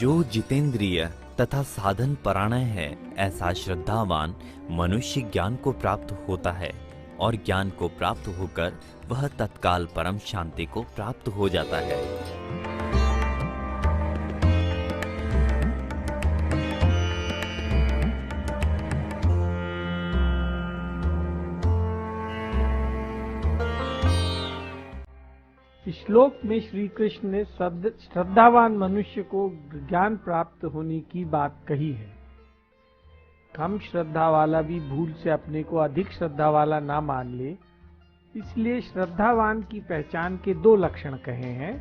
जो जितेंद्रिय तथा साधन परायण है, ऐसा श्रद्धावान मनुष्य ज्ञान को प्राप्त होता है और ज्ञान को प्राप्त होकर वह तत्काल परम शांति को प्राप्त हो जाता है। श्लोक में श्री कृष्ण ने श्रद्धावान मनुष्य को ज्ञान प्राप्त होने की बात कही है। कम श्रद्धा वाला भी भूल से अपने को अधिक श्रद्धा वाला ना मान ले, इसलिए श्रद्धावान की पहचान के दो लक्षण कहे हैं।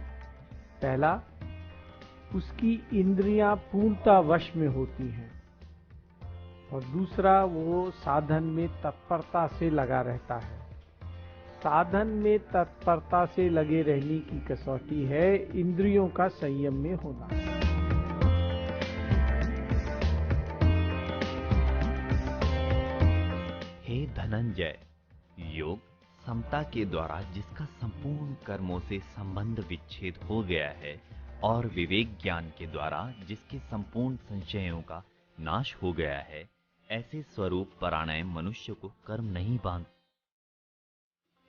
पहला, उसकी इंद्रियां पूर्णतः वश में होती हैं, और दूसरा, वो साधन में तत्परता से लगा रहता है। साधन में तत्परता से लगे रहने की कसौटी है इंद्रियों का संयम में होना। हे धनंजय, योग समता के द्वारा जिसका संपूर्ण कर्मों से संबंध विच्छेद हो गया है और विवेक ज्ञान के द्वारा जिसके संपूर्ण संशयों का नाश हो गया है, ऐसे स्वरूप परायण मनुष्य को कर्म नहीं बांध।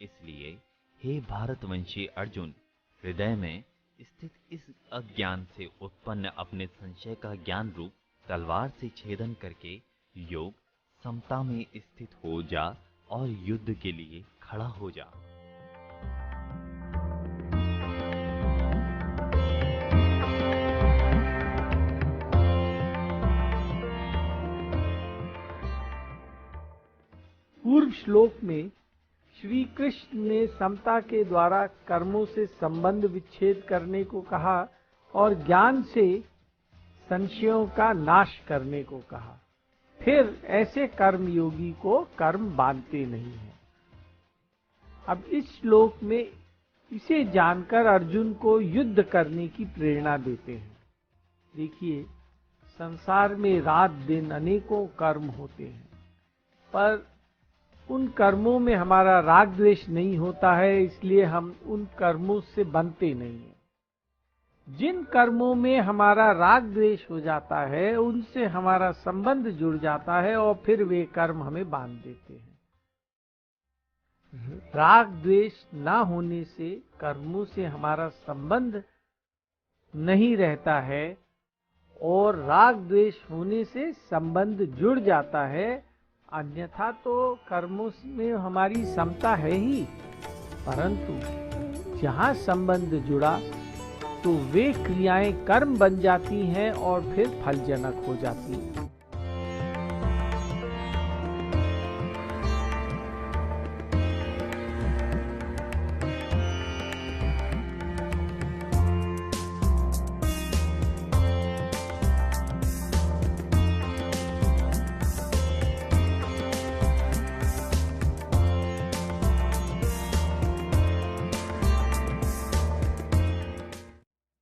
इसलिए हे भारतवंशी अर्जुन, हृदय में स्थित इस अज्ञान से उत्पन्न अपने संशय का ज्ञान रूप तलवार से छेदन करके योग समता में स्थित हो जा और युद्ध के लिए खड़ा हो जा। पूर्व श्लोक में श्री कृष्ण ने समता के द्वारा कर्मों से संबंध विच्छेद करने को कहा और ज्ञान से संशयों का नाश करने को कहा। फिर ऐसे कर्मयोगी को कर्म बांधते नहीं है। अब इस श्लोक में इसे जानकर अर्जुन को युद्ध करने की प्रेरणा देते हैं। देखिए, संसार में रात दिन अनेकों कर्म होते हैं, पर उन कर्मों में हमारा राग द्वेष नहीं होता है, इसलिए हम उन कर्मों से बनते नहीं हैं। जिन कर्मों में हमारा राग द्वेष हो जाता है, उनसे हमारा संबंध जुड़ जाता है और फिर वे कर्म हमें बांध देते हैं। राग द्वेष ना होने से कर्मों से हमारा संबंध नहीं रहता है, और राग द्वेष होने से संबंध जुड़ जाता है। अन्यथा तो कर्मों में हमारी समता है ही, परंतु जहाँ संबंध जुड़ा तो वे क्रियाएं कर्म बन जाती हैं और फिर फलजनक हो जाती हैं।